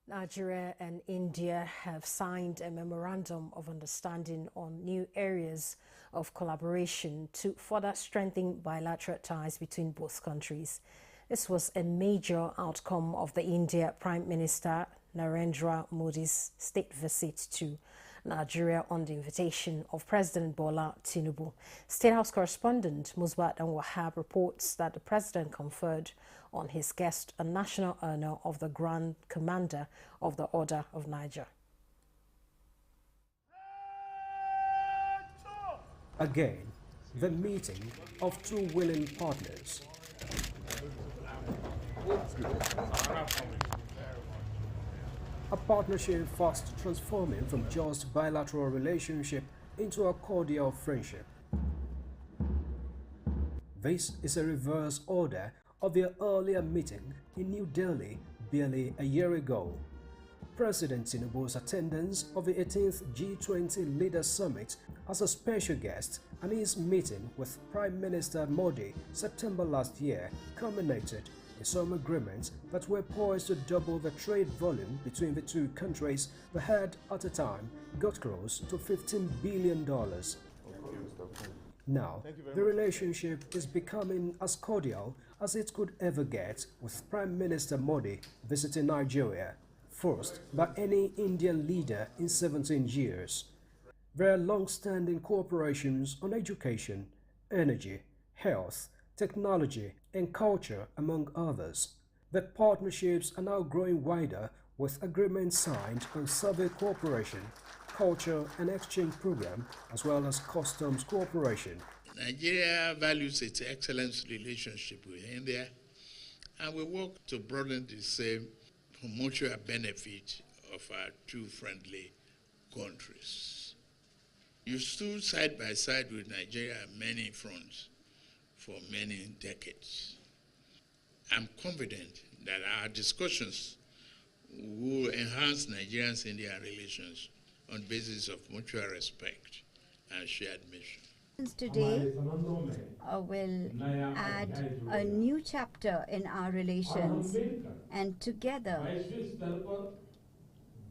Nigeria and India have signed a memorandum of understanding on new areas of collaboration to further strengthen bilateral ties between both countries. This was a major outcome of the India Prime Minister Narendra Modi's state visit to Nigeria on the invitation of President Bola Tinubu. State House correspondent Musbat Wahab reports that the president conferred on his guest a national honor of the Grand Commander of the Order of Niger. Again, the meeting of two willing partners. A partnership fast transforming from just bilateral relationship into a cordial friendship. This is a reverse order of their earlier meeting in New Delhi barely a year ago. President Tinubu's attendance of the 18th G20 Leaders Summit as a special guest and his meeting with Prime Minister Modi September last year culminated in some agreements that were poised to double the trade volume between the two countries that had, at the time, got close to $15 billion. Now, the relationship is becoming as cordial as it could ever get, with Prime Minister Modi visiting Nigeria, first by any Indian leader in 17 years. There are long-standing cooperations on education, energy, health, technology and culture, among others. The partnerships are now growing wider, with agreements signed on survey cooperation, culture and exchange program, as well as customs cooperation. Nigeria values its excellent relationship with India, and we work to broaden the same for mutual benefit of our two friendly countries. You stood side by side with Nigeria on many fronts for many decades. I'm confident that our discussions will enhance Nigerian-Indian relations on the basis of mutual respect and shared mission. Today will add a new chapter in our relations, and together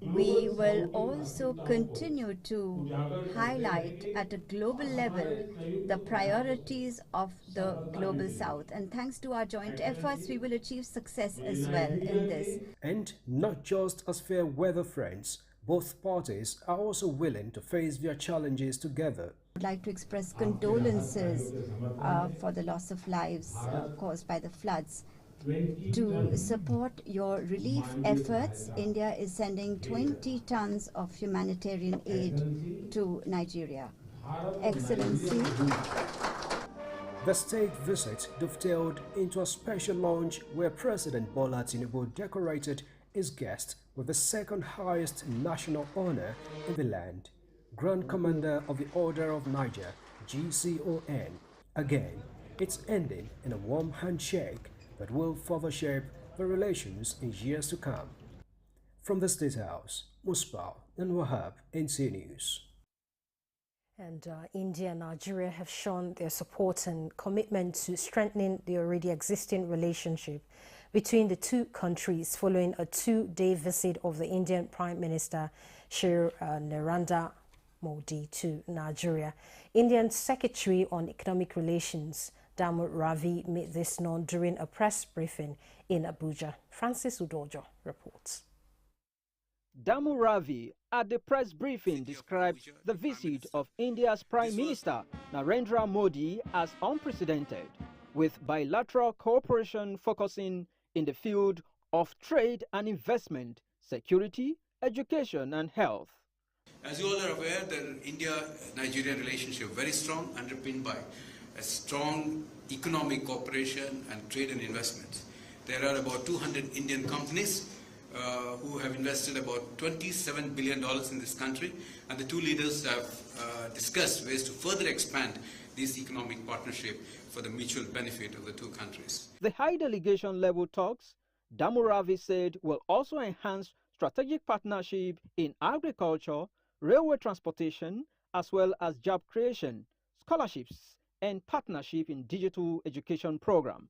we will also continue to highlight at a global level the priorities of the Global South. And thanks to our joint efforts, we will achieve success as well in this. And not just as fair weather friends, both parties are also willing to face their challenges together. I would like to express condolences for the loss of lives caused by the floods. To support your relief efforts, India is sending 20 tons of humanitarian aid to Nigeria. Excellency. The state visit dovetailed into a special launch where President Bola Tinubu decorated his guest with the second highest national honor in the land, Grand Commander of the Order of Niger, GCON. Again, it's ending in a warm handshake that will further shape the relations in years to come. From the State House, Musbat and Wahab, Nta News. And India and Nigeria have shown their support and commitment to strengthening the already existing relationship between the two countries following a two-day visit of the Indian Prime Minister Shri Narendra Modi to Nigeria. Indian Secretary on Economic Relations Damu Ravi made this known during a press briefing in Abuja. Francis Udojo reports. Damu Ravi at the press briefing described the visit of India's Prime Minister Narendra Modi as unprecedented, with bilateral cooperation focusing in the field of trade and investment, security, education and health. As you all are aware, the India-Nigeria relationship very strong, underpinned by a strong economic cooperation and trade and investment. There are about 200 Indian companies who have invested about $27 billion in this country, and the two leaders have discussed ways to further expand this economic partnership for the mutual benefit of the two countries. The high delegation level talks, Damu Ravi said, will also enhance strategic partnership in agriculture, railway transportation, as well as job creation, scholarships, and partnership in digital education program.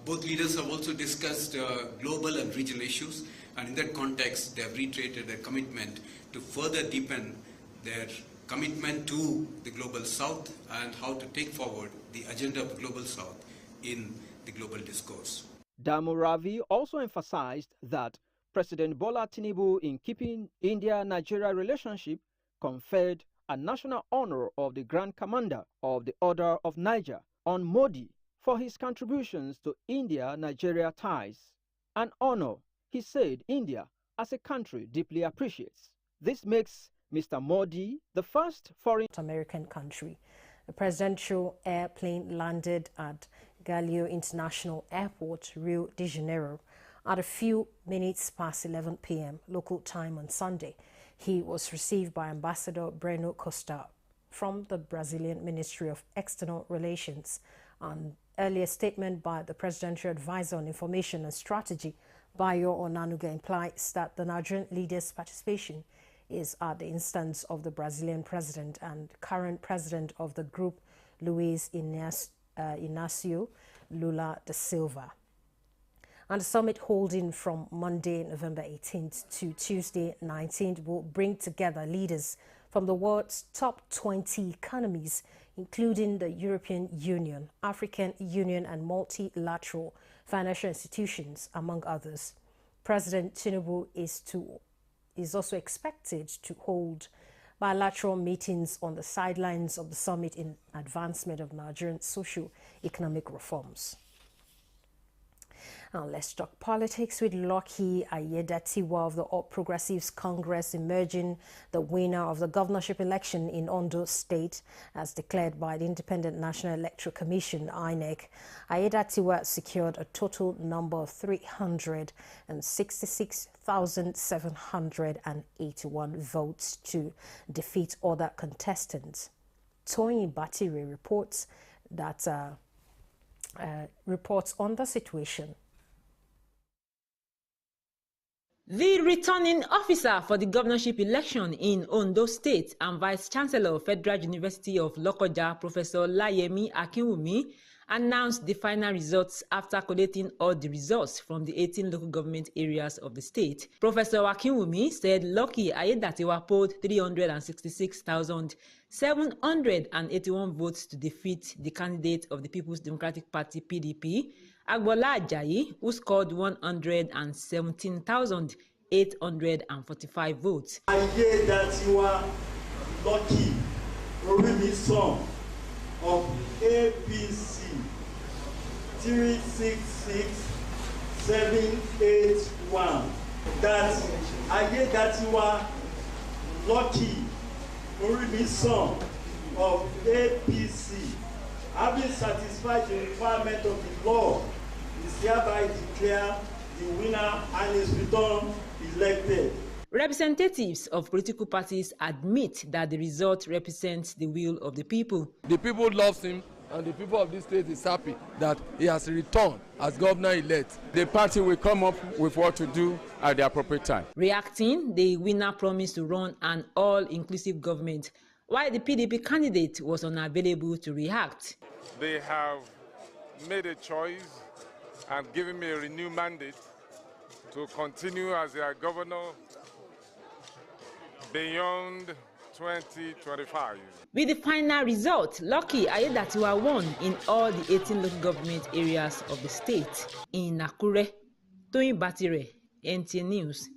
Both leaders have also discussed global and regional issues, and in that context, they have reiterated their commitment to further deepen their commitment to the Global South and how to take forward the agenda of the Global South in the global discourse. Damu Ravi also emphasized that President Bola Tinubu, in keeping India-Nigeria relationship, conferred a national honor of the Grand Commander of the Order of Niger on Modi for his contributions to India-Nigeria ties. An honor he said India as a country deeply appreciates. This makes Mr. Modi the first foreign American country. The presidential airplane landed at Galeão International Airport, Rio de Janeiro, at a few minutes past 11 p.m. local time on Sunday. He was received by Ambassador Breno Costa from the Brazilian Ministry of External Relations. An earlier statement by the Presidential Advisor on Information and Strategy, Bayo Onanuga, implies that the Nigerian leader's participation is at the instance of the Brazilian president and current president of the group, Luiz Inácio Lula da Silva. And the summit holding from Monday, November 18th to Tuesday, 19th, will bring together leaders from the world's top 20 economies, including the European Union, African Union, and multilateral financial institutions, among others. President Tinubu is also expected to hold bilateral meetings on the sidelines of the summit in advancement of Nigerian socio-economic reforms. Now let's talk politics with Lucky Ayedatiwa of the All Progressives Congress emerging the winner of the governorship election in Ondo State, as declared by the Independent National Electoral Commission, INEC. Ayedatiwa secured a total number of 366,781 votes to defeat other contestants. Toyin Batire reports on the situation. The returning officer for the governorship election in Ondo State and Vice Chancellor of Federal University of Lokoja, Professor Layemi Akinwumi, announced the final results after collating all the results from the 18 local government areas of the state. Professor Akinwumi said Lucky Ayedatiwa polled 366,781 votes to defeat the candidate of the People's Democratic Party (PDP), Agbola Ajayi, who scored 117,845 votes. Ayedatiwa Lucky Orimisan of APC 366781. That Ayedatiwa Lucky Orimisan of APC, having satisfied the requirement of the law, is hereby declared the winner and is returned elected. Representatives of political parties admit that the result represents the will of the people. The people love him, and the people of this state is happy that he has returned as governor-elect. The party will come up with what to do at the appropriate time. Reacting, the winner promised to run an all-inclusive government, while the PDP candidate was unavailable to react. They have made a choice and given me a renewed mandate to continue as their governor beyond 2025. With the final result, Lucky Ayedatiwa won in all the 18 local government areas of the state. In Akure, Toyin Batire, Nta News.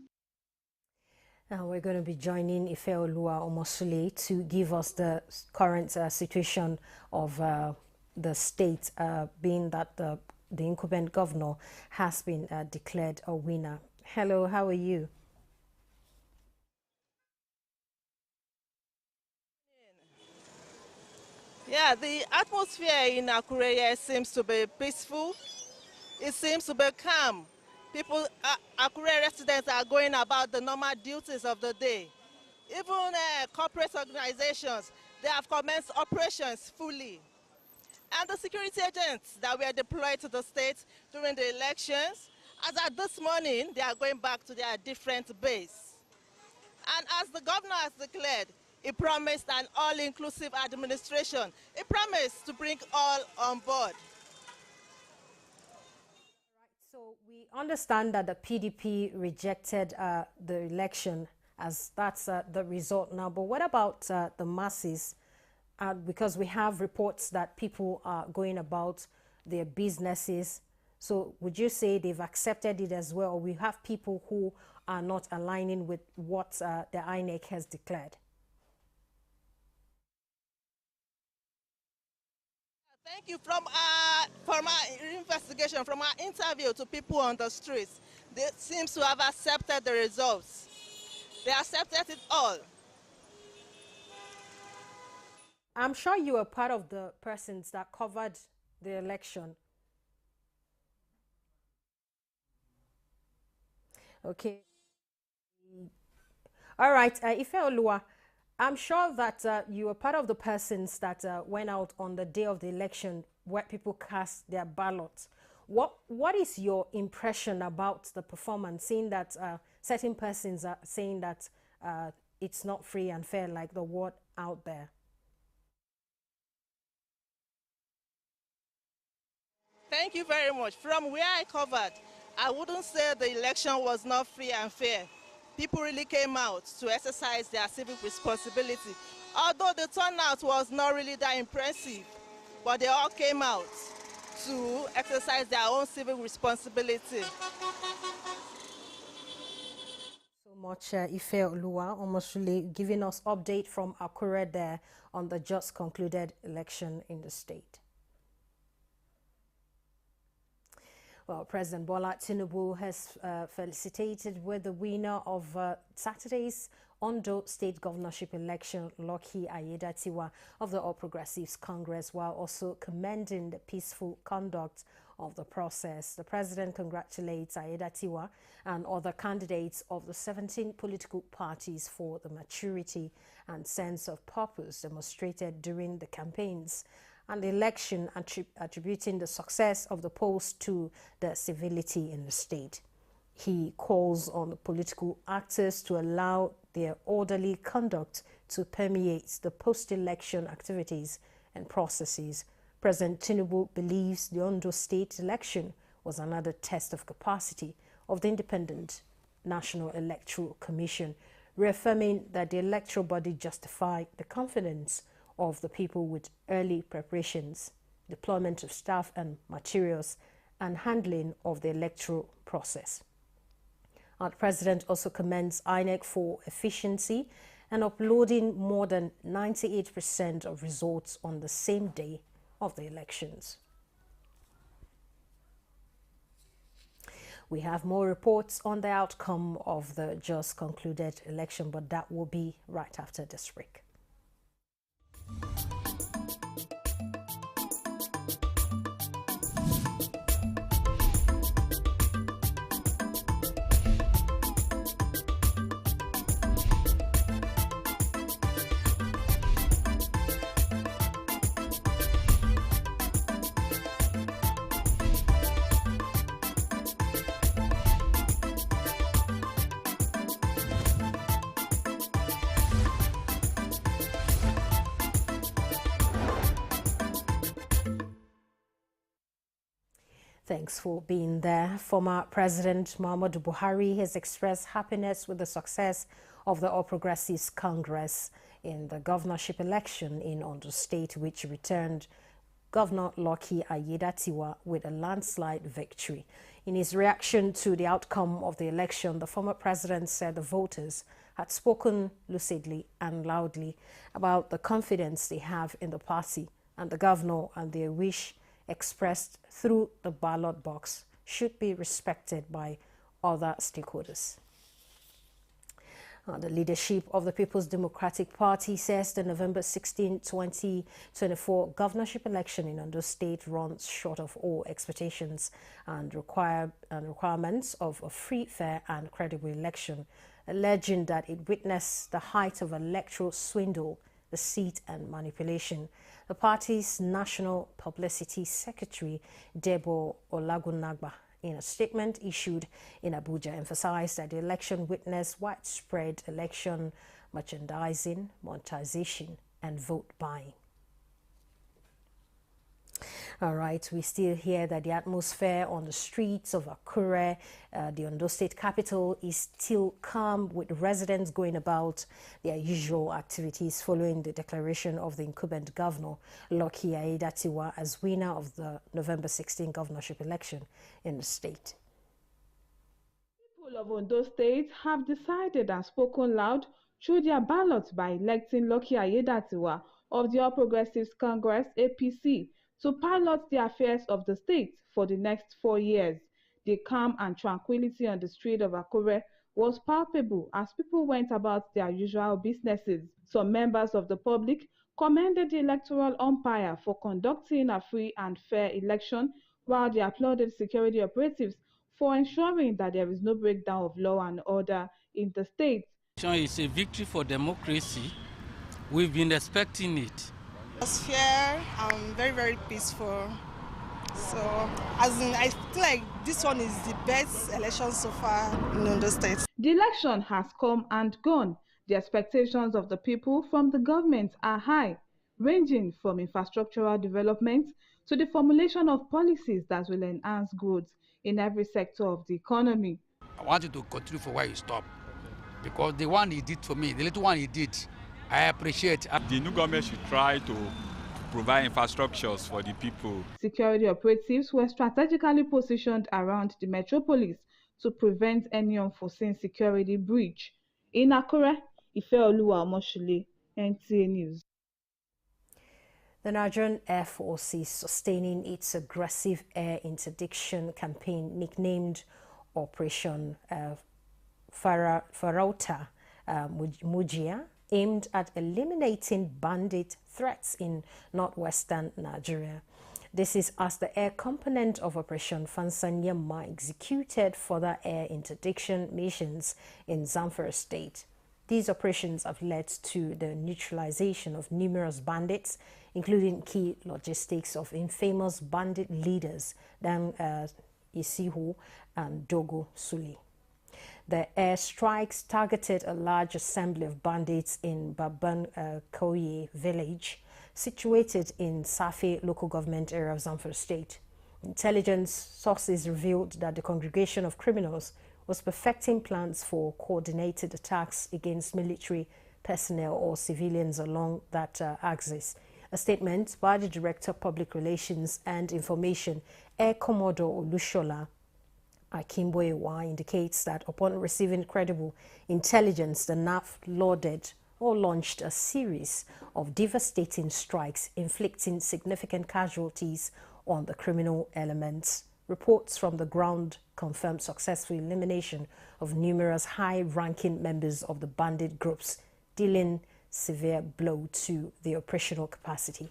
Now we're going to be joining Ifeoluwa Omosule to give us the current situation of the state, being that the incumbent governor has been declared a winner. Hello, how are you? Yeah, the atmosphere in Akure seems to be peaceful. It seems to be calm. People, Akure residents are going about the normal duties of the day. Even corporate organizations, they have commenced operations fully. And the security agents that were deployed to the state during the elections, as at this morning, they are going back to their different base. And as the governor has declared, he promised an all-inclusive administration. He promised to bring all on board. So we understand that the PDP rejected the election as that's the result now. But what about the masses? Because we have reports that people are going about their businesses. So would you say they've accepted it as well? We have people who are not aligning with what the INEC has declared. Thank you. From our investigation, from our interview to people on the streets, they seem to have accepted the results. They accepted it all. I'm sure you were part of the persons that covered the election. Okay. All right, Ife Olua, I'm sure that you were part of the persons that went out on the day of the election where people cast their ballots. What is your impression about the performance, seeing that certain persons are saying that it's not free and fair like the word out there? Thank you very much. From where I covered, I wouldn't say the election was not free and fair. People really came out to exercise their civic responsibility. Although the turnout was not really that impressive, but they all came out to exercise their own civic responsibility. So much, Ife Olua, almost really giving us update from Akure there on the just concluded election in the state. Well, President Bola Tinubu has felicitated with the winner of Saturday's Ondo State Governorship election, Lucky Ayedatiwa of the All Progressives Congress, while also commending the peaceful conduct of the process. The president congratulates Ayedatiwa and other candidates of the 17 political parties for the maturity and sense of purpose demonstrated during the campaigns and the election, attributing the success of the polls to the civility in the state. He calls on the political actors to allow their orderly conduct to permeate the post-election activities and processes. President Tinubu believes the Ondo State election was another test of capacity of the Independent National Electoral Commission, reaffirming that the electoral body justified the confidence of the people with early preparations, deployment of staff and materials, and handling of the electoral process. The President also commends INEC for efficiency and uploading more than 98% of results on the same day of the elections. We have more reports on the outcome of the just concluded election, but that will be right after this break. Thanks for being there. Former President Muhammadu Buhari has expressed happiness with the success of the All Progressives Congress in the governorship election in Ondo State, which returned Governor Lucky Ayedatiwa with a landslide victory. In his reaction to the outcome of the election, the former president said the voters had spoken lucidly and loudly about the confidence they have in the party and the governor, and their wish expressed through the ballot box should be respected by other stakeholders. The leadership of the People's Democratic Party says the November 16, 2024 governorship election in Ondo State runs short of all expectations and requirements of a free, fair and credible election, alleging that it witnessed the height of electoral swindle, deceit and manipulation. The party's National Publicity Secretary, Debo Olagunagba, in a statement issued in Abuja, emphasized that the election witnessed widespread election merchandising, monetization, and vote buying. All right, we still hear that the atmosphere on the streets of Akure, the Ondo State capital, is still calm, with residents going about their usual activities following the declaration of the incumbent governor, Lucky Aiyedatiwa, as winner of the November 16 governorship election in the state. People of Ondo State have decided and spoken loud through their ballots by electing Lucky Aiyedatiwa of the All Progressives Congress (APC) to pilot the affairs of the state for the next 4 years. The calm and tranquility on the street of Akure was palpable as people went about their usual businesses. Some members of the public commended the electoral umpire for conducting a free and fair election, while they applauded security operatives for ensuring that there is no breakdown of law and order in the state. It's a victory for democracy. We've been expecting it. It was fair and very, very peaceful. So, I feel like this one is the best election so far in Ondo State. The election has come and gone. The expectations of the people from the government are high, ranging from infrastructural development to the formulation of policies that will enhance growth in every sector of the economy. I want you to continue for where you stop, because the one he did for me, the little one he did, I appreciate. The new government should try to provide infrastructures for the people. Security operatives were strategically positioned around the metropolis to prevent any unforeseen security breach. In Akure, Ifeoluwa Omoshile, Nta News. The Nigerian Air Force is sustaining its aggressive air interdiction campaign nicknamed Operation Farauta Mujia, aimed at eliminating bandit threats in northwestern Nigeria. This is as the air component of Operation Fansanyama executed further air interdiction missions in Zamfara State. These operations have led to the neutralization of numerous bandits, including key logistics of infamous bandit leaders Dan Isihu and Dogo Suli. The airstrikes targeted a large assembly of bandits in Baban Koye village, situated in Safi local government area of Zamfara State. Intelligence sources revealed that the congregation of criminals was perfecting plans for coordinated attacks against military personnel or civilians along that axis. A statement by the Director of Public Relations and Information, Air Commodore Olushola Akimboyewa, indicates that upon receiving credible intelligence, the NAF launched a series of devastating strikes, inflicting significant casualties on the criminal elements. Reports from the ground confirmed successful elimination of numerous high-ranking members of the bandit groups, dealing severe blow to the operational capacity.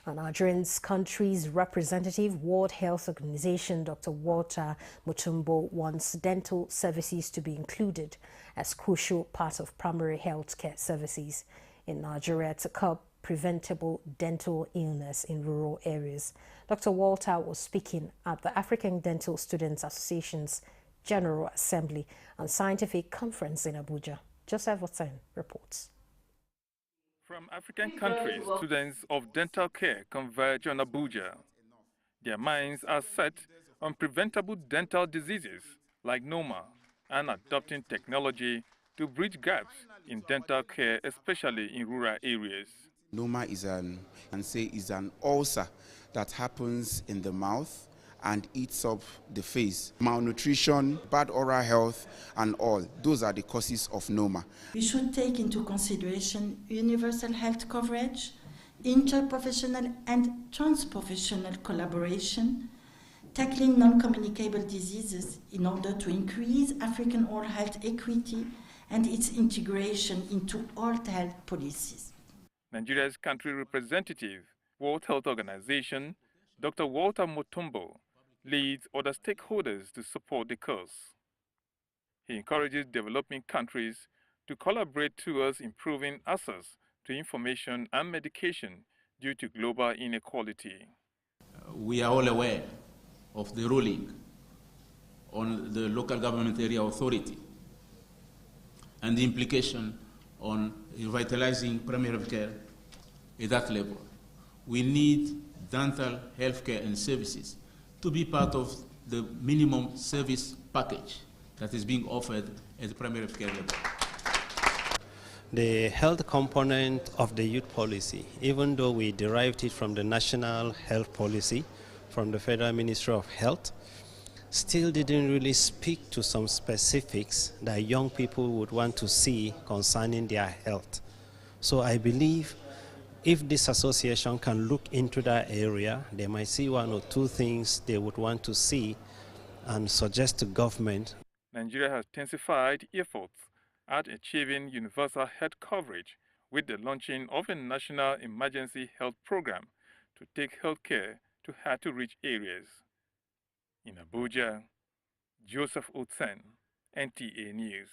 And Nigerian's country's representative, World Health Organization, Dr. Walter Mutumbo, wants dental services to be included as crucial part of primary health care services in Nigeria to curb preventable dental illness in rural areas. Dr. Walter was speaking at the African Dental Students Association's General Assembly and Scientific Conference in Abuja. Joseph Watson reports. From African countries, students of dental care converge on Abuja. Their minds are set on preventable dental diseases like NOMA and adopting technology to bridge gaps in dental care, especially in rural areas. NOMA is an ulcer that happens in the mouth and eats up the face. Malnutrition, bad oral health, and all. Those are the causes of NOMA. We should take into consideration universal health coverage, interprofessional and transprofessional collaboration, tackling non-communicable diseases in order to increase African oral health equity and its integration into all health policies. Nigeria's country representative, World Health Organization, Dr. Walter Mutumbo, leads other stakeholders to support the cause. He encourages developing countries to collaborate towards improving access to information and medication due to global inequality. We are all aware of the ruling on the local government area authority and the implication on revitalizing primary health care at that level. we need dental healthcare and services to be part of the minimum service package that is being offered at the primary healthcare level. The health component of the youth policy, even though we derived it from the National Health Policy, from the Federal Ministry of Health, still didn't really speak to some specifics that young people would want to see concerning their health. So I believe if this association can look into that area, they might see one or two things they would want to see and suggest to government. Nigeria has intensified efforts at achieving universal health coverage with the launching of a national emergency health program to take health care to hard-to-reach areas. In Abuja, Joseph Otsen, NTA News.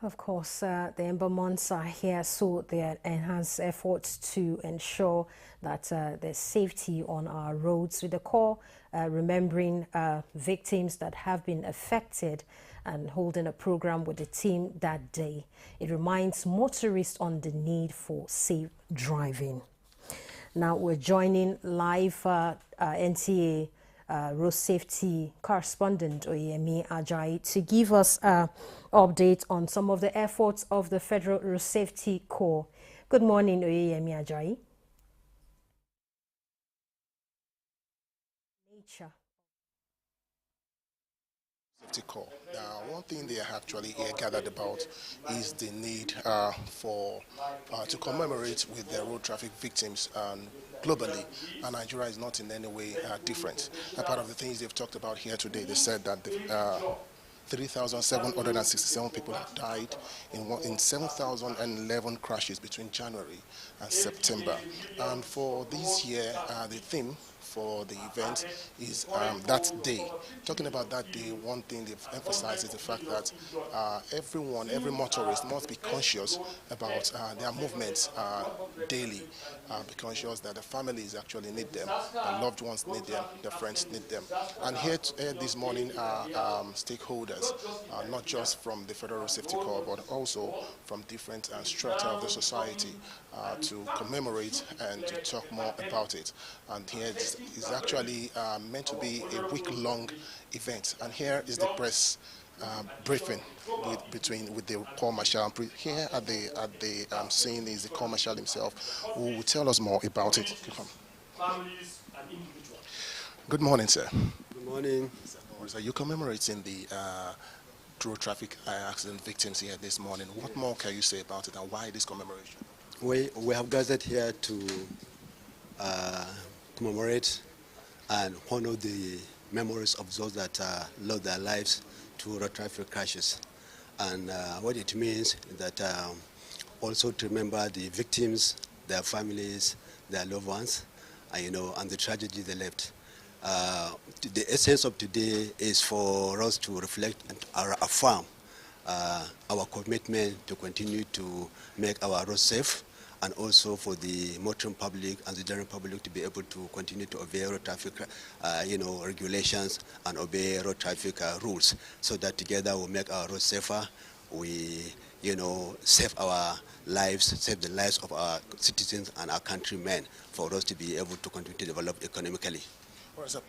Of course, the Ember months are here, so there enhanced efforts to ensure that there's safety on our roads, with the call remembering victims that have been affected and holding a program with the team that day. It reminds motorists on the need for safe driving. Now we're joining live NTA road safety correspondent Oyemi Ajayi to give us an update on some of the efforts of the Federal Road Safety Corps. Good morning, Oyemi Ajayi. Nature. Safety Corps. One thing they are actually here gathered about is the need to commemorate with the road traffic victims globally, and Nigeria is not in any way different. Part of the things they've talked about here today, they said that 3,767 people have died in 7,011 crashes between January and September. And for this year, the theme for the event is that day. Talking about that day, one thing they've emphasized is the fact that every motorist must be conscious about their movements daily, be conscious that the families actually need them, their loved ones need them, their friends need them. And here this morning are stakeholders, not just from the Federal Safety Corps, but also from different strata of the society to commemorate and to talk more about it. And here is actually meant to be a week-long event. And here is the press briefing with the Corps Marshal. Here at the scene is the Corps Marshal himself, who will tell us more about it. Good morning, sir. Good morning. So you're commemorating the road traffic accident victims here this morning. What more can you say about it, and why this commemoration? We have gathered here to commemorate and honor the memories of those that lost their lives to road traffic crashes. And what it means is that also to remember the victims, their families, their loved ones, and the tragedy they left. The essence of today is for us to reflect and affirm our commitment to continue to make our roads safe, and also for the motoring public and the general public to be able to continue to obey road traffic, regulations and obey road traffic rules, so that together we'll make our roads safer. We, save our lives, save the lives of our citizens and our countrymen, for us to be able to continue to develop economically. Well, so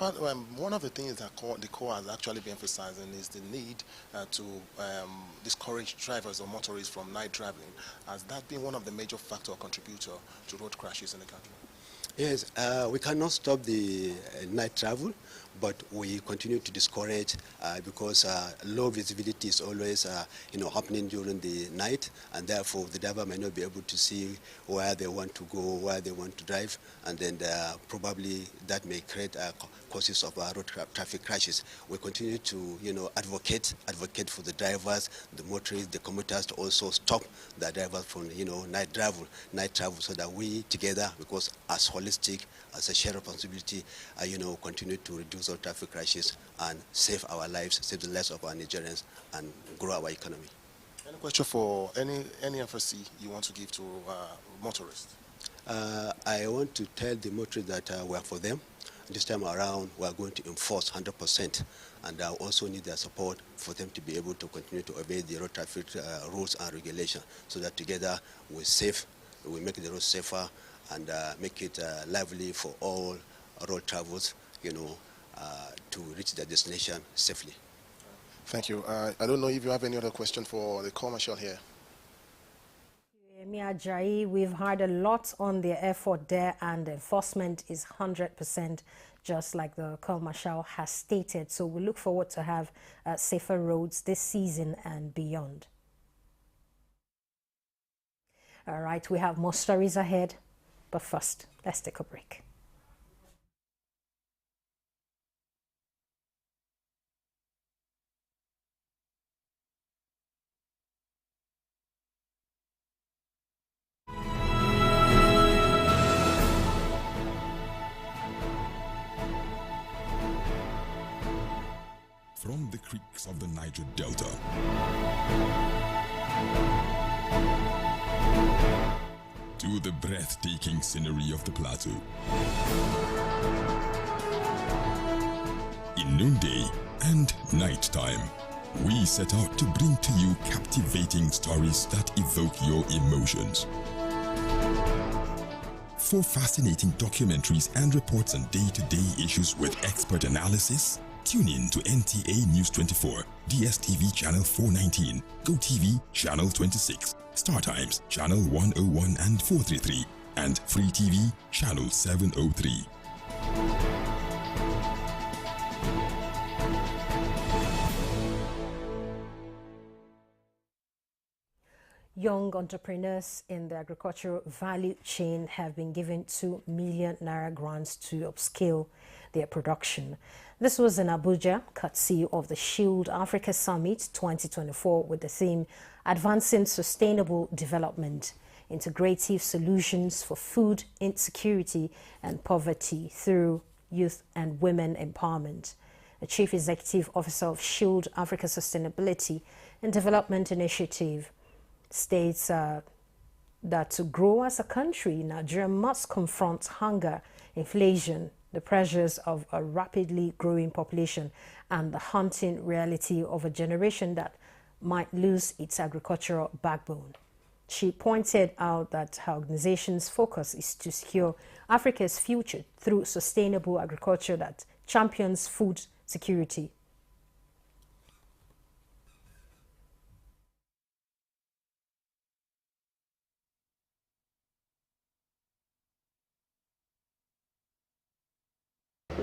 one of the things that the Corps has actually been emphasizing is the need to discourage drivers or motorists from night driving. Has that been one of the major factor or contributor to road crashes in the country? Yes, we cannot stop the night travel, but we continue to discourage because low visibility is always happening during the night, and therefore the driver may not be able to see where they want to go, where they want to drive, and then probably that may create causes of road traffic crashes. We continue to advocate for the drivers, the motorists, the commuters to also stop the drivers from night travel, so that we together, because as holistic, as a shared responsibility, continue to reduce our traffic crashes and save our lives, save the lives of our Nigerians, and grow our economy. Any question for any emphasis you want to give to motorists? I want to tell the motorists that we are for them. This time around, we are going to enforce 100%, and I also need their support for them to be able to continue to obey the road traffic rules and regulations, so that together we make the road safer and make it lively for all road travels, to reach their destination safely. Thank you. I don't know if you have any other question for the commercial here. Mia Jai, we've heard a lot on their effort there, and enforcement is 100%, just like the commercial has stated. So we look forward to have safer roads this season and beyond. All right, we have more stories ahead, but first, let's take a break. From the creeks of the Niger Delta to the breathtaking scenery of the plateau, in noonday and nighttime, we set out to bring to you captivating stories that evoke your emotions. For fascinating documentaries and reports on day-to-day issues with expert analysis, tune in to Nta News24, DSTV channel 419, GoTV channel 26, StarTimes channel 101 and 433, and Free TV channel 703. Young entrepreneurs in the agricultural value chain have been given 2 million naira grants to upscale their production. This was in Abuja, courtesy of the Shield Africa Summit 2024, with the theme Advancing Sustainable Development, Integrative Solutions for Food Insecurity and Poverty through Youth and Women Empowerment. The Chief Executive Officer of Shield Africa Sustainability and Development Initiative states that to grow as a country, Nigeria must confront hunger, inflation, the pressures of a rapidly growing population, and the haunting reality of a generation that might lose its agricultural backbone. She pointed out that her organization's focus is to secure Africa's future through sustainable agriculture that champions food security.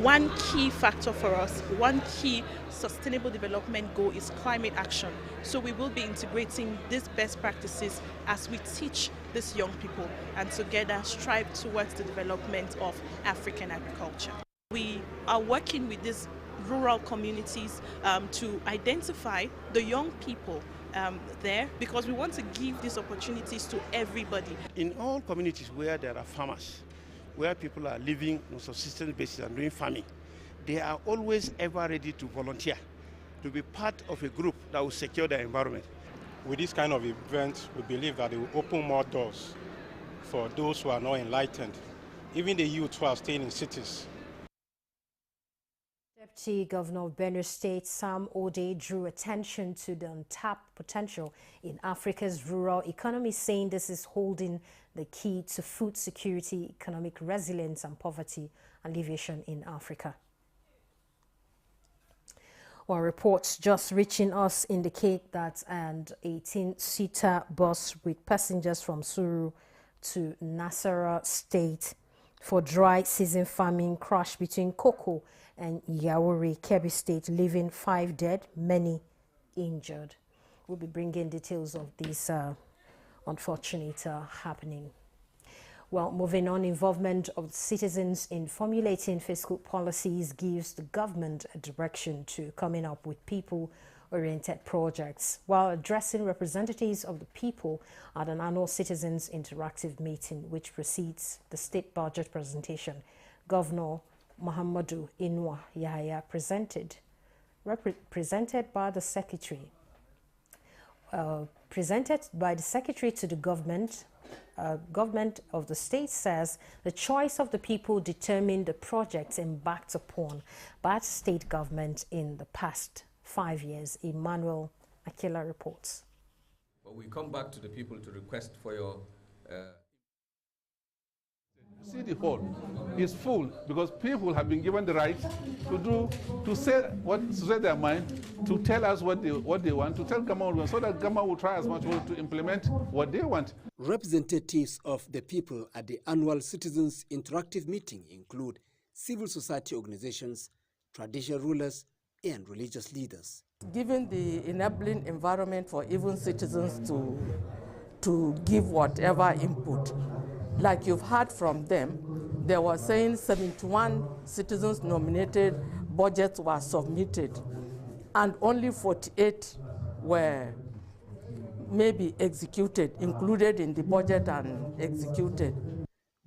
One key factor for us, one key sustainable development goal is climate action. So we will be integrating these best practices as we teach these young people and together strive towards the development of African agriculture. We are working with these rural communities to identify the young people there, because we want to give these opportunities to everybody. In all communities where there are farmers, where people are living on a subsistence basis and doing farming, they are always ever ready to volunteer, to be part of a group that will secure the environment. With this kind of event, we believe that it will open more doors for those who are not enlightened, even the youth who are staying in cities. Deputy Governor of Benue State, Sam Ode, drew attention to the untapped potential in Africa's rural economy, saying this is holding the key to food security, economic resilience, and poverty alleviation in Africa. Well, reports just reaching us indicate that an 18-seater bus with passengers from Suru to Nasarawa State for dry season farming crashed between Koko and Yauri, Kebbi State, leaving 5 dead, many injured. We'll be bringing details of this unfortunate happening. Well, moving on, involvement of citizens in formulating fiscal policies gives the government a direction to coming up with people-oriented projects. While addressing representatives of the people at an annual Citizens Interactive meeting, which precedes the state budget presentation, Governor Muhammadu Inwa Yahya presented by the Secretary to the government of the state, says the choice of the people determined the projects embarked upon by the state government in the past 5 years. Emmanuel Akila reports. But we come back to the people to request for your See the hall is full because people have been given the right to say their mind, to tell us what they want, to tell government, so that government will try as much to implement what they want. Representatives of the people at the annual Citizens Interactive Meeting include civil society organizations, traditional rulers, and religious leaders. Given the enabling environment for even citizens to give whatever input, like you've heard from them, they were saying 71 citizens nominated budgets were submitted and only 48 were maybe executed, included in the budget and executed.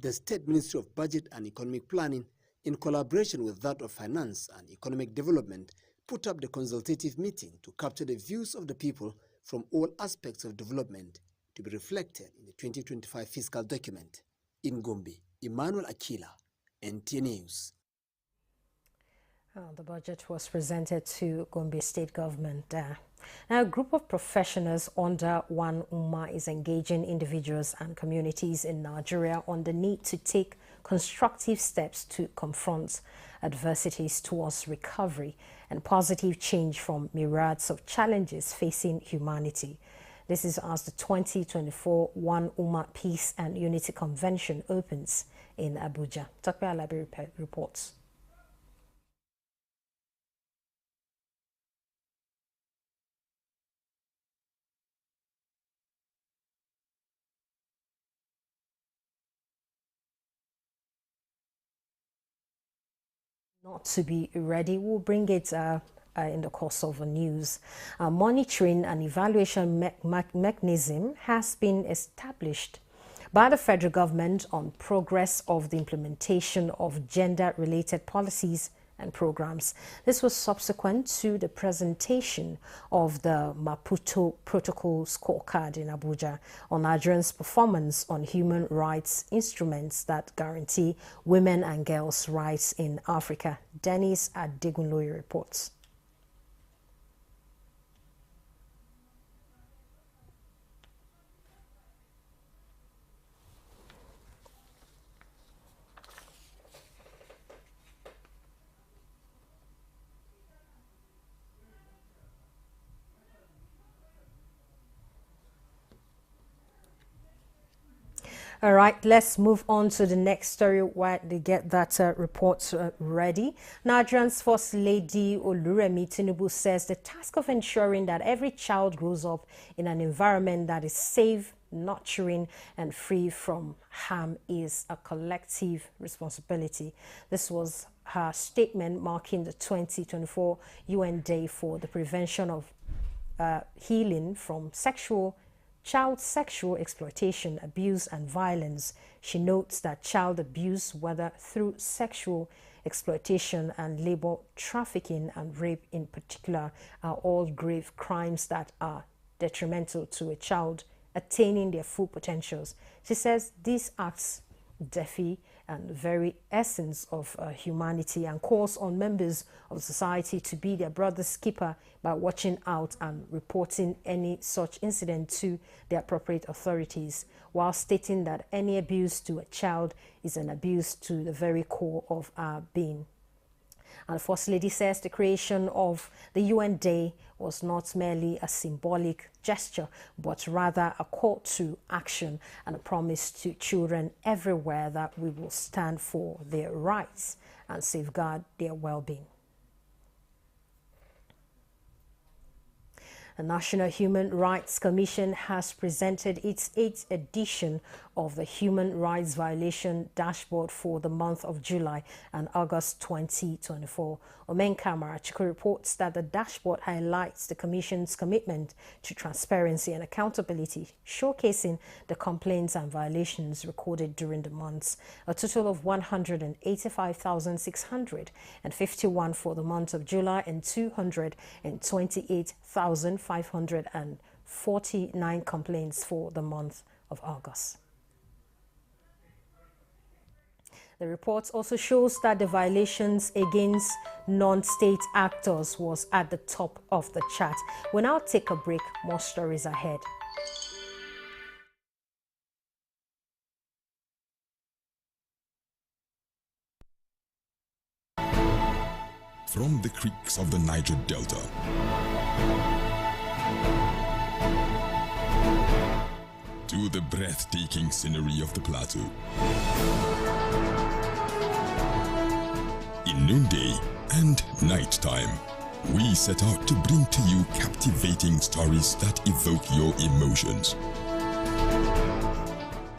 The State Ministry of Budget and Economic Planning, in collaboration with that of Finance and Economic Development, put up the consultative meeting to capture the views of the people from all aspects of development to be reflected in the 2025 fiscal document. In Gombe, Emmanuel Akila, Nta News. The budget was presented to Gombe State Government. Now, a group of professionals under One Ummah is engaging individuals and communities in Nigeria on the need to take constructive steps to confront adversities towards recovery and positive change from myriads of challenges facing humanity. This is as the 2024 One Ummah Peace and Unity Convention opens in Abuja. Takwe Alabi reports. Not to be ready, we'll bring it in the course of the news. A monitoring and evaluation mechanism has been established by the federal government on progress of the implementation of gender-related policies and programs. This was subsequent to the presentation of the Maputo Protocol Scorecard in Abuja on Nigerians' performance on human rights instruments that guarantee women and girls' rights in Africa. Dennis Adegunloye reports. All right, let's move on to the next story while they get that report ready. Nigerian's First Lady Oluremi Tinubu says the task of ensuring that every child grows up in an environment that is safe, nurturing, and free from harm is a collective responsibility. This was her statement marking the 2024 UN Day for the Prevention of Healing from Child sexual exploitation, abuse, and violence. She notes that child abuse, whether through sexual exploitation and labor trafficking and rape in particular, are all grave crimes that are detrimental to a child attaining their full potentials. She says these acts defy and very essence of humanity and calls on members of society to be their brother's keeper by watching out and reporting any such incident to the appropriate authorities, while stating that any abuse to a child is an abuse to the very core of our being. And the First Lady says the creation of the UN Day was not merely a symbolic gesture, but rather a call to action and a promise to children everywhere that we will stand for their rights and safeguard their well-being. The National Human Rights Commission has presented its 8th edition of the Human Rights Violation Dashboard for the month of July and August 2024. Omenka Marachiko reports that the dashboard highlights the Commission's commitment to transparency and accountability, showcasing the complaints and violations recorded during the months. A total of 185,651 for the month of July and 228,549 complaints for the month of August. The report also shows that the violations against non-state actors was at the top of the chart. We'll now take a break. More stories ahead. From the creeks of the Niger Delta to the breathtaking scenery of the plateau. In noonday and nighttime, we set out to bring to you captivating stories that evoke your emotions.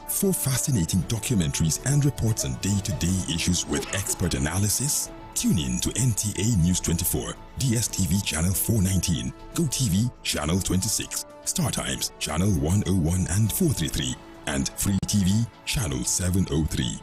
For fascinating documentaries and reports on day-to-day issues with expert analysis, tune in to Nta News24, DSTV channel 419, GoTV channel 26, StarTimes channel 101 and 433, and Free TV channel 703.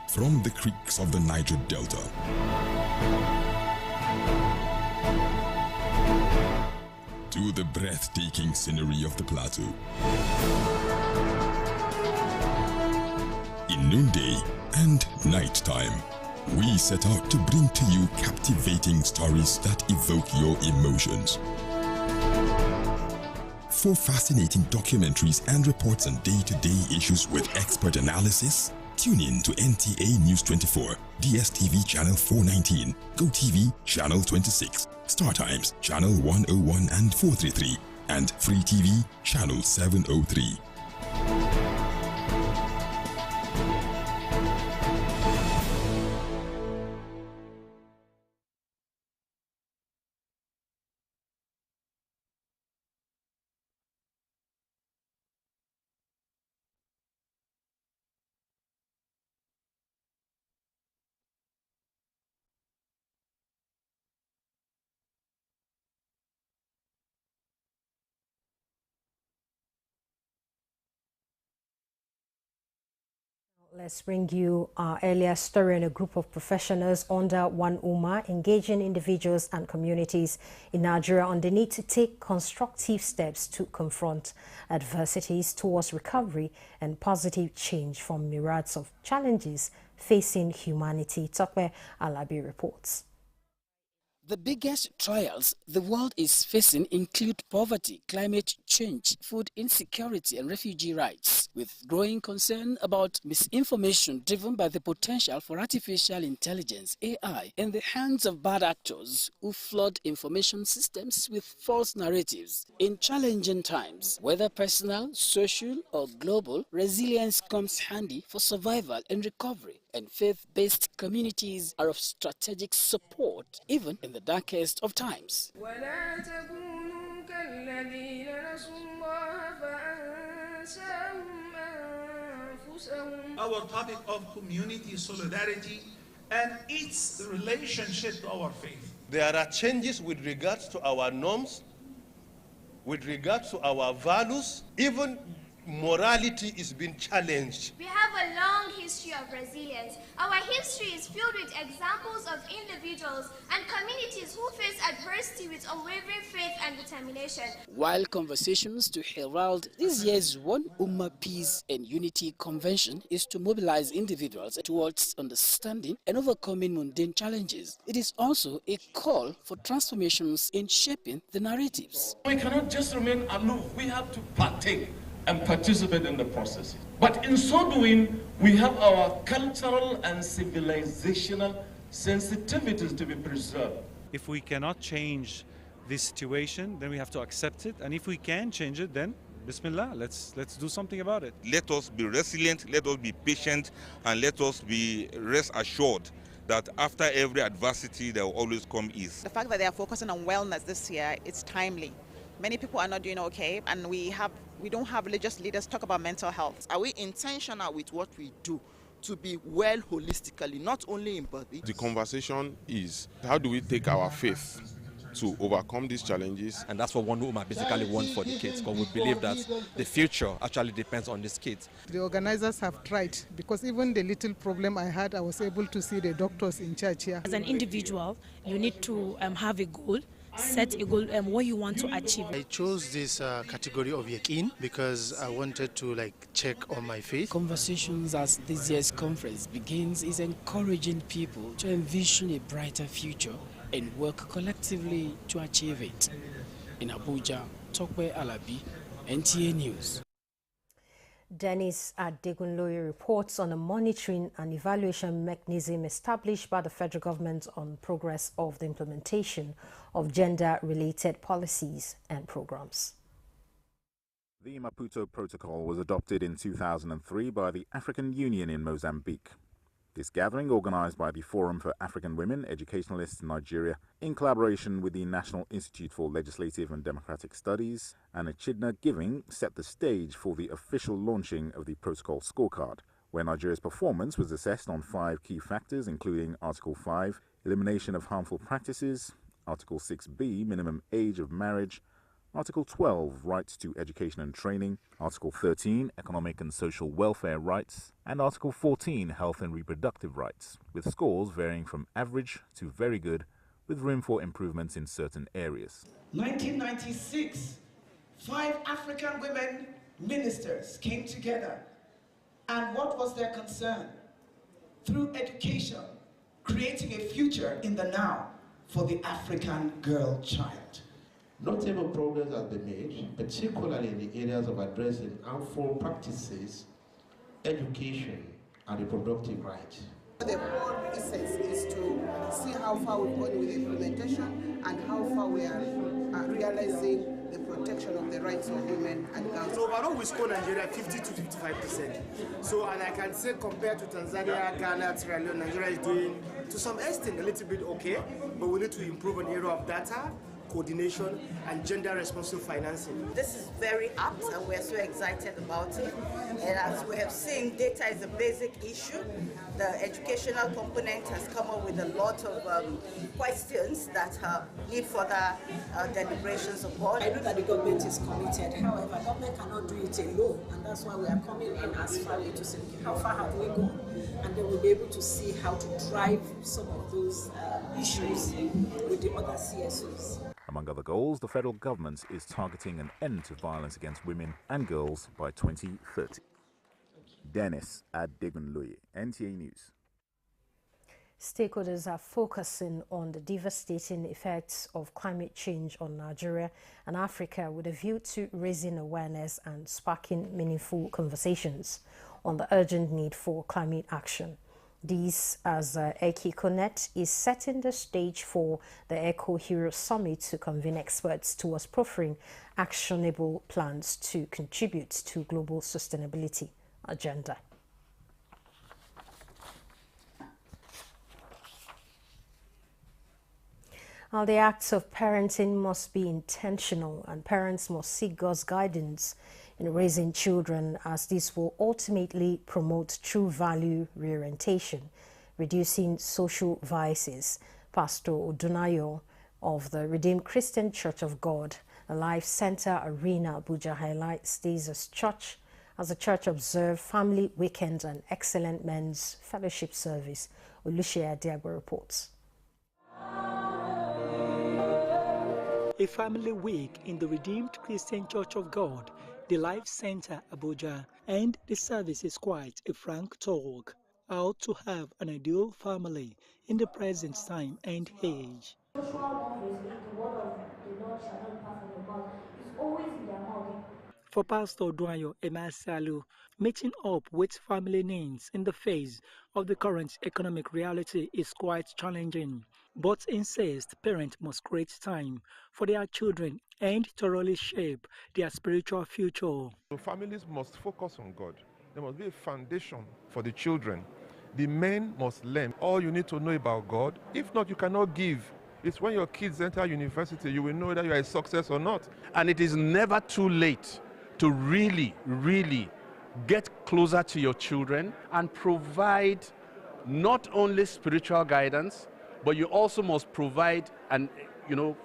From the creeks of the Niger Delta to the breathtaking scenery of the plateau. In noonday and nighttime, we set out to bring to you captivating stories that evoke your emotions. For fascinating documentaries and reports on day-to-day issues with expert analysis, tune in to Nta News24, DSTV channel 419, GoTV channel 26, StarTimes channel 101 and 433, and Free TV channel 703. Let's bring you our earlier story on a group of professionals under One Ummah engaging individuals and communities in Nigeria on the need to take constructive steps to confront adversities towards recovery and positive change from myriads of challenges facing humanity. Tokwe Alabi reports. The biggest trials the world is facing include poverty, climate change, food insecurity, and refugee rights, with growing concern about misinformation driven by the potential for artificial intelligence, AI, in the hands of bad actors who flood information systems with false narratives. In challenging times, whether personal, social, or global, resilience comes handy for survival and recovery, and faith-based communities are of strategic support, even in the darkest of times. Our topic of community solidarity and its relationship to our faith. There are changes with regards to our norms, with regards to our values, even morality is being challenged. We have a long history of resilience. Our history is filled with examples of individuals and communities who face adversity with unwavering faith and determination. While conversations to herald this year's One Ummah Peace and Unity Convention is to mobilize individuals towards understanding and overcoming mundane challenges, it is also a call for transformations in shaping the narratives. We cannot just remain aloof. We have to partake and participate in the process. But in so doing, we have our cultural and civilizational sensitivities to be preserved. If we cannot change this situation, then we have to accept it. And if we can change it, then Bismillah, let's do something about it. Let us be resilient, let us be patient, and let us be rest assured that after every adversity, there will always come ease. The fact that they are focusing on wellness this year, it's timely. Many people are not doing okay, and we don't have religious leaders talk about mental health. Are we intentional with what we do to be well holistically, not only in body? The conversation is, how do we take our faith to overcome these challenges? And that's what One Ummah basically wants for the kids, because we believe that the future actually depends on these kids. The organizers have tried, because even the little problem I had, I was able to see the doctors in church here. As an individual, you need to have a goal set a goal and what you want to achieve? I chose this category of Yakin because I wanted to check on my faith. Conversations as this year's conference begins is encouraging people to envision a brighter future and work collectively to achieve it. In Abuja, Tokwe Alabi, NTA News. Dennis Adegunloye reports on a monitoring and evaluation mechanism established by the federal government on progress of the implementation of gender-related policies and programs. The Maputo Protocol was adopted in 2003 by the African Union in Mozambique. This gathering, organized by the Forum for African Women Educationalists in Nigeria, in collaboration with the National Institute for Legislative and Democratic Studies and Echidna Giving, set the stage for the official launching of the Protocol Scorecard, where Nigeria's performance was assessed on 5 key factors, including Article 5, elimination of harmful practices, Article 6b, minimum age of marriage, Article 12, rights to education and training, Article 13, economic and social welfare rights, and Article 14, health and reproductive rights, with scores varying from average to very good, with room for improvements in certain areas. 1996, 5 African women ministers came together, and what was their concern? Through education, creating a future in the now for the African girl child. Notable progress has been made, particularly in the areas of addressing harmful practices, education, and reproductive rights. The whole essence is to see how far we've gone with implementation and how far we are realizing the protection of the rights of women and girls. So overall we score Nigeria 50 to 55%. So, and I can say compared to Tanzania, Ghana, Sierra Leone, Nigeria is doing to some extent a little bit okay, but we need to improve on the area of data, coordination, and gender responsive financing. This is very apt and we're so excited about it. And as we have seen, data is a basic issue. The educational component has come up with a lot of questions that need further deliberations upon. I know that the government is committed. However, government cannot do it alone, and that's why we are coming in as far way to say, okay, how far have we gone? And then we'll be able to see how to drive some of those issues with the other CSOs. Among other goals, the federal government is targeting an end to violence against women and girls by 2030. Dennis Adegunloye, NTA News. Stakeholders are focusing on the devastating effects of climate change on Nigeria and Africa with a view to raising awareness and sparking meaningful conversations on the urgent need for climate action. This, as EcoNet is setting the stage for the Eco Hero Summit to convene experts towards proffering actionable plans to contribute to global sustainability agenda. Now, the acts of parenting must be intentional, and parents must seek God's guidance in raising children, as this will ultimately promote true value reorientation, reducing social vices. Pastor Odunayo of the Redeemed Christian Church of God, a Life Center Arena, Abuja, highlights this as the church observed family weekend and excellent men's fellowship service. Olushia Diagbo reports. A family week in the Redeemed Christian Church of God, the Life Center Abuja, and the service is quite a frank talk. How to have an ideal family in the present time and age. For Pastor Duayo Emasalu, meeting up with family needs in the face of the current economic reality is quite challenging, but insists parents must create time for their children and thoroughly shape their spiritual future. So families must focus on God. There must be a foundation for the children. The men must learn all you need to know about God. If not, you cannot give. It's when your kids enter university, you will know whether you are a success or not. And it is never too late to really get closer to your children and provide not only spiritual guidance, but you also must provide an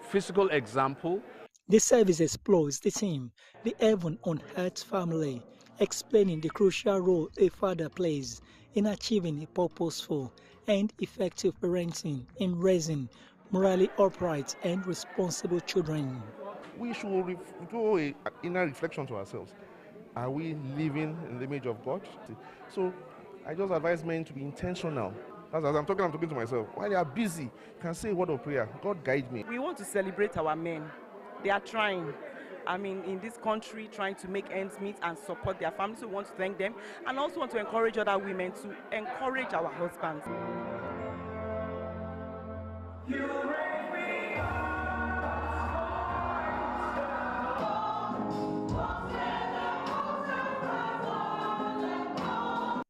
physical example. The service explores the theme, the heaven on earth family, explaining the crucial role a father plays in achieving a purposeful and effective parenting in raising morally upright and responsible children. We should do an inner reflection to ourselves. Are we living in the image of God? So I just advise men to be intentional. As I'm talking to myself. While they are busy, you can say a word of prayer. God guide me. We want to celebrate our men. They are trying. In this country, trying to make ends meet and support their families. We want to thank them and also want to encourage other women to encourage our husbands.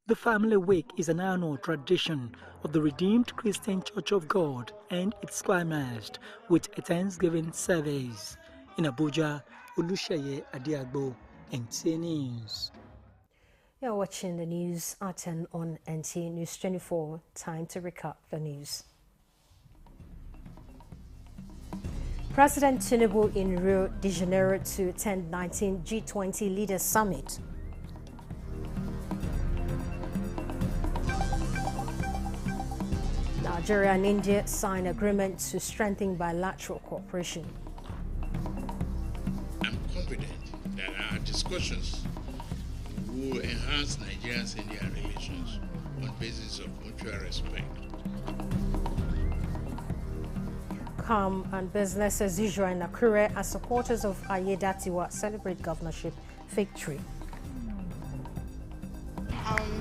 The Family Week is an annual tradition of the Redeemed Christian Church of God, and it's climaxed with a Thanksgiving service. In Abuja, Olusheye Adiagbo, Nta News. You're watching the news at 10 on Nta News 24. Time to recap the news. President Tinubu in Rio de Janeiro to attend 19th G20 Leaders Summit. Nigeria and India sign agreement to strengthen bilateral cooperation. I'm confident that our discussions will enhance Nigeria's India relations on the basis of mutual respect. Calm and business as usual in Akure as supporters of Ayedatiwa celebrate governorship victory.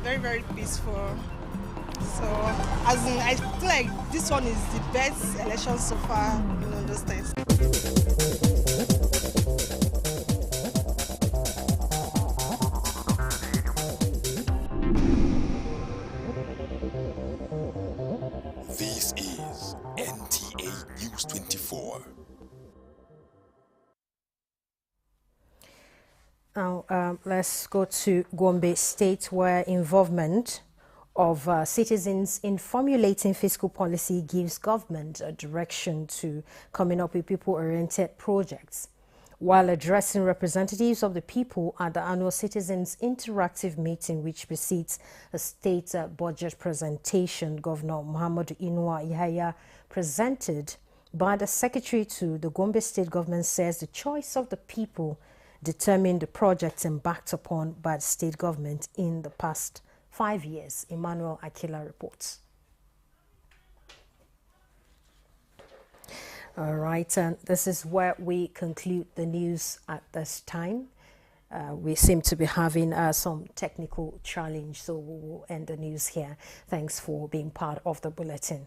Very, very peaceful. So, I feel like this one is the best election so far in Ondo State. This is Nta News 24. Now, let's go to Gombe State, where involvement of citizens in formulating fiscal policy gives government a direction to coming up with people-oriented projects. While addressing representatives of the people at the annual Citizens Interactive Meeting, which precedes a state budget presentation, Governor Muhammadu Inuwa Yahaya presented by the Secretary to the Gombe State government says the choice of the people determined the projects embarked upon by the state government in the past 5 years. Emmanuel Akila reports. All right, and this is where we conclude the news at this time. We seem to be having some technical challenge, so we will end the news here. Thanks for being part of the bulletin.